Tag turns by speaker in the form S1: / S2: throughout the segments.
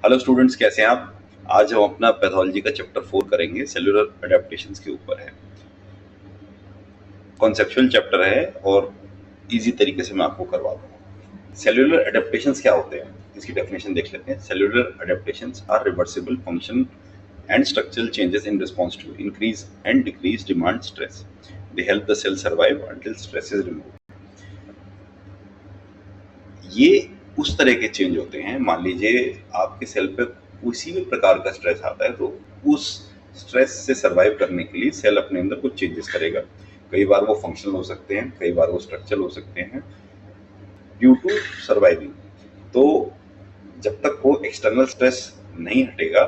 S1: Hello students, कैसे हैं आप? आज हम अपना पैथोलॉजी का चैप्टर 4 करेंगे। सेलुलर अडेप्टेशंस के ऊपर है। कॉन्सेप्चुअल चैप्टर है और इजी तरीके से मैं आपको करवा दूंगा। सेलुलर अडेप्टेशंस क्या होते हैं, इसकी डेफिनेशन देख लेते हैं। Cellular adaptations are reversible function and structural changes in response to increase and decrease demand stress. They help the cell survive until stress is removed. ये उस तरह के चेंज होते हैं, मान लीजिए आपके सेल पे किसी भी प्रकार का स्ट्रेस आता है तो उस स्ट्रेस से सरवाइव करने के लिए सेल अपने अंदर कुछ चेंजेस करेगा। कई बार वो फंक्शनल हो सकते हैं, कई बार वो स्ट्रक्चरल हो सकते हैं, ड्यू टू सर्वाइविंग। तो जब तक वो एक्सटर्नल स्ट्रेस नहीं हटेगा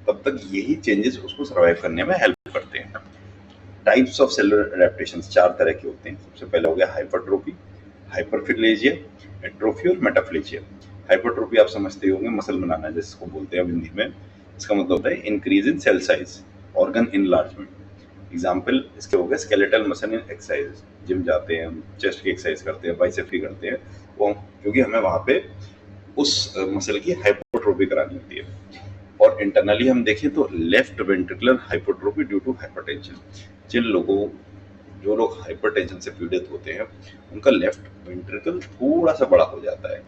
S1: तब तक यही चेंजेस उसको सर्वाइव करने में हेल्प करते हैं। टाइप्स ऑफ सेलुलर अडेप्टेशंस 4 तरह के होते हैं। सबसे पहले हो गया हाइपरट्रोफी, हाइपरप्लेजिया, एट्रोफी और मेटाप्लेजिया। हाइपरट्रोफी आप समझते होंगे, मसल बनाना जिसको बोलते हैं हिंदी में। इसका मतलब होता है increase in cell size, organ enlargement. Example इसके हो गए skeletal muscle in exercise. Gym जाते हैं, चेस्ट की एक्सरसाइज करते हैं, बाइसेप की करते हैं, वो क्योंकि हमें वहां पे उस मसल की हाइपरट्रोफी करानी होती है। और इंटरनली हम देखें तो left ventricular hypertrophy due to hypertension. जो लोग हाइपरटेंशन से पीड़ित होते हैं उनका लेफ्ट वेंट्रिकल थोड़ा सा बड़ा हो जाता है,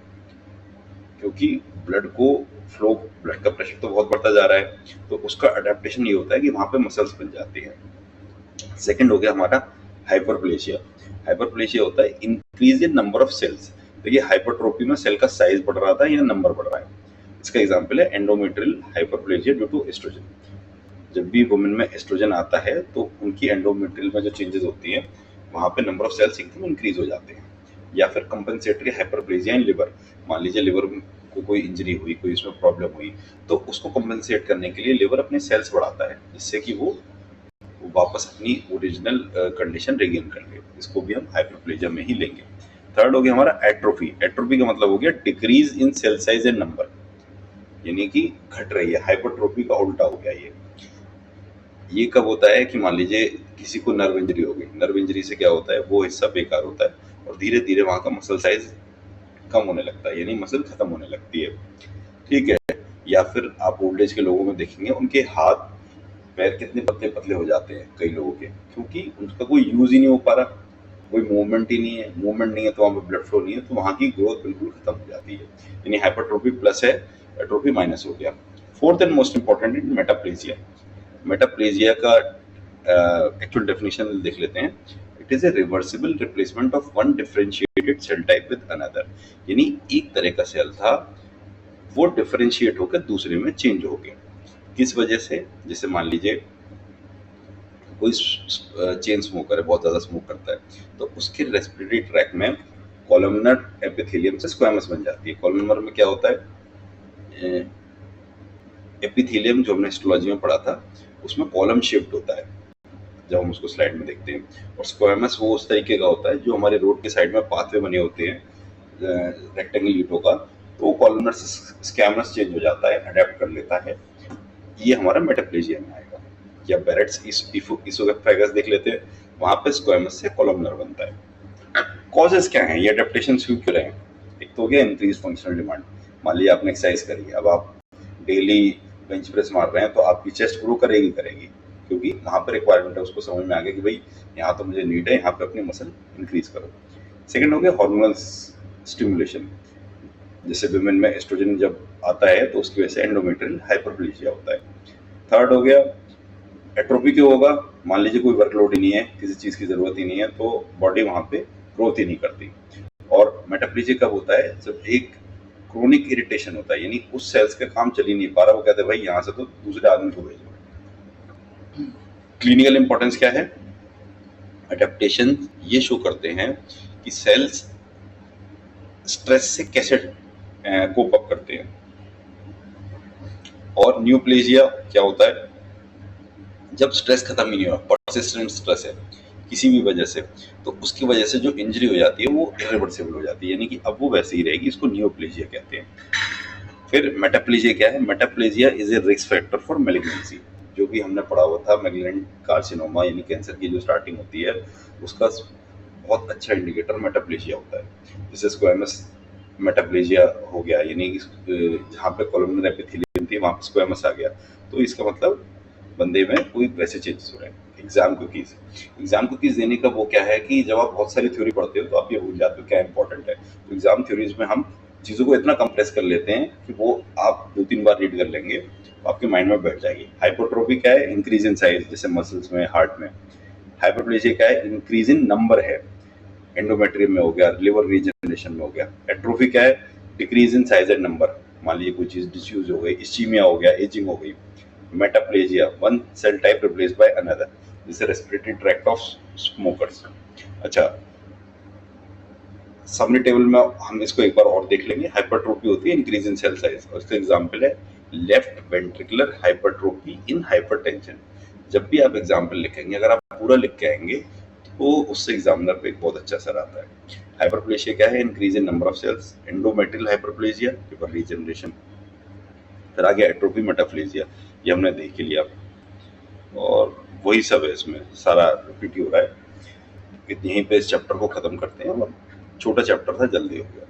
S1: क्योंकि ब्लड का प्रेशर तो बहुत बढ़ता जा रहा है, तो उसका अडेप्टेशन ये होता है कि वहां पे मसल्स बन जाती हैं। सेकंड हो गया हमारा हाइपरप्लेशिया। हाइपरप्लेशिया होता है increase in number of cells. देखिए हाइपरट्रोफी में सेल का साइज बढ़ रहा था या नंबर बढ़ रहा है। इसका एग्जाम्पल है endometrial hyperplasia due to oestrogen. जब भी वुमेन में एस्ट्रोजन आता है तो उनकी एंडोमेट्रियल में जो चेंजेस होती हैं वहां पे नंबर ऑफ सेल्स एकदम इंक्रीज हो जाते हैं। या फिर कंपनसेटरी हाइपरप्लेजिया इन लिवर। मान लीजिए लिवर को कोई इंजरी हुई, कोई इसमें प्रॉब्लम हुई, तो उसको कंपनसेट करने के लिए लिवर अपने सेल्स बढ़ाता है जिससे कि वो वापस अपनी ओरिजिनल कंडीशन रिगेन कर ले। इसको भी हम हाइपरप्लेजिया में ही लेंगे। थर्ड हो गया हमारा एट्रोफी। एट्रोफी का मतलब हो गया decrease in cell size and number, यानी कि घट रही है। हाइपरट्रोफी का उल्टा हो गया ये कब होता है कि मान लीजिए किसी को नर्व इंजरी हो गई। नर्व इंजरी से क्या होता है, वो हिस्सा बेकार होता है और धीरे धीरे वहां का मसल साइज कम होने लगता है, यानी मसल खत्म होने लगती है। ठीक है। या फिर आप ओल्ड एज के लोगों में देखेंगे उनके हाथ पैर कितने पतले पतले हो जाते हैं कई लोगों के, क्योंकि उनका कोई यूज ही नहीं हो पा रहा, कोई मूवमेंट ही नहीं है। मूवमेंट नहीं है तो वहां पर ब्लड फ्लो नहीं है, तो वहां की ग्रोथ बिल्कुल खत्म हो जाती है। यानी हाइपरट्रोफी प्लस है, एट्रोफी माइनस हो गया। Fourth and most important is metaplasia. Metaplasia का एक्चुअल डेफिनेशन देख लेते हैं। It is a reversible replacement of one differentiated cell type with another. यानी एक तरह का सेल था, वो डिफरेंशिएट होकर दूसरे में चेंज हो गया। किस वजह से? जैसे मान लीजिए कोई चेन स्मोकर है, बहुत ज्यादा स्मोक करता है, तो उसके रेस्पिरेटरी ट्रैक में कॉलमनर एपिथेलियम से स्क्वैमस बन जाती है। कॉलमनर में क्या होता है, एपिथेलियम जो हमने हिस्टोलॉजी में पढ़ा था उसमें कॉलम शेप्ड होता है जब हम उसको स्लाइड में देखते हैं। और स्क्वैमस वो उस तरीके का होता है जो हमारे रोड के साइड में पाथवे बने होते हैं रेक्टेंगल ईंटों का, तो वो कॉलमनर से स्क्वैमस चेंज हो जाता है, अडेप्ट कर लेता है। ये हमारा मेटाप्लेजिया में आएगा। या बैरेट्स इसोफेगस देख लेते हैं, वहां पे स्क्वैमस से कॉलमनर बनता है। कॉजेस क्या हैं, ये अडेप्टेशन क्यों रहे हैं? एक तो हो गया इंक्रीज फंक्शनल डिमांड। मान लीजिए आपने एक्सरसाइज करी, अब आप डेली बेंच प्रेस मार रहे हैं तो आपकी चेस्ट ग्रो करेगी करेगी, क्योंकि वहां पर रिक्वायरमेंट है। उसको समझ में आ गया कि भाई यहाँ तो मुझे नीड है, यहाँ पे अपनी मसल इंक्रीज करो। सेकंड हो गया हार्मोनल स्टिमुलेशन। जैसे विमेन में एस्ट्रोजन जब आता है तो उसकी वजह से एंडोमेट्रियल हाइपरप्लेजिया होता है। थर्ड हो गया एट्रोफी क्यों होगा? मान लीजिए कोई वर्कलोड ही नहीं है, किसी चीज की जरूरत ही नहीं है, तो बॉडी वहां पे ग्रोथ ही नहीं करती। और मेटाप्लेजिया कब होता है? जब एक क्रोनिक इरिटेशन होता है, यानी उस सेल्स का काम चल ही नहीं पा रहा, वो कहते हैं भाई यहाँ से तो दूसरे आदमी को भेजो। क्लिनिकल इंपॉर्टेंस क्या है? अडेप्टेशन ये शो करते हैं कि सेल्स स्ट्रेस से कैसे कोप अप करते हैं। और न्यूप्लेजिया क्या होता है? जब स्ट्रेस खत्म ही नहीं हुआ, परसिस्टेंट स्ट्रेस है किसी भी वजह से, तो उसकी वजह से जो इंजरी हो जाती है वो इरिवर्सिबल हो जाती है, यानी कि अब वो वैसे ही रहेगी। इसको न्यूप्लेजिया कहते हैं। फिर मेटाप्लेजिया क्या है? Metaplasia is a risk factor for malignancy. जो भी हमने पढ़ा हुआ था, मैलिग्नेंट कार्सिनोमा यानी कैंसर की जो स्टार्टिंग होती है, उसका बहुत अच्छा इंडिकेटर मेटाप्लेजिया होता है। जैसे स्क्वैमस मेटाप्लेजिया हो गया, यानी जहाँ पे कॉलमनर एपिथेलियम थी, वहाँ पे स्क्वेमस आ गया, तो इसका मतलब बंदे में कोई वैसे चेंजेस हो रहे हैं। एग्जाम कुकीज देने का वो क्या है कि जब आप बहुत सारी थ्योरी पढ़ते हो तो आप ये भूल जाते हो क्या इंपॉर्टेंट है। तो एग्जाम थ्योरीज में हम चीज़ों को इतना कंप्रेस कर लेते हैं कि वो आप 2-3 बार रीड कर लेंगे तो आपके माइंड में बैठ जाएगी। हाइपरट्रोफी क्या है? इंक्रीज इन साइज, जैसे मसल्स में, हार्ट में। हाइपरप्लेजिया क्या है? इंक्रीज इन नंबर है, एंडोमेट्रियम में हो गया, लिवर रीजनरेशन में हो गया। एट्रोफी क्या है? Decrease in size and number, मान लीजिए कोई चीज डिस्यूज हो गई, इस्चीमिया हो गया, एजिंग हो गई। Metaplasia, one cell type replace by another, जैसे रेस्पिरेटरी ट्रैक्ट ऑफ स्मोकर्स। अच्छा, सबने टेबल में हम इसको एक बार और देख लेंगे। हाइपरट्रोफी होती है इंक्रीज इन सेल साइज, और इसका एग्जांपल है लेफ्ट वेंट्रिकुलर हाइपरट्रोफी इन हाइपरटेंशन। जब भी आप एग्जांपल लिखेंगे, अगर आप पूरा लिख के आएंगे तो उससे एग्जामिनर पे एक बहुत अच्छा असर आता है। हाइपरप्लेशिया क्या है? Increase in number of cells. Endometrial hyperplasia, liver regeneration. फिर आ गया एट्रोफी मेटाप्लेजिया, ये हमने देख ही लिया, और वही सब है, इसमें सारा रिपीट ही हो रहा है। यहीं पे इस चैप्टर को खत्म करते हैं, और छोटा चैप्टर था, जल्दी हो गया।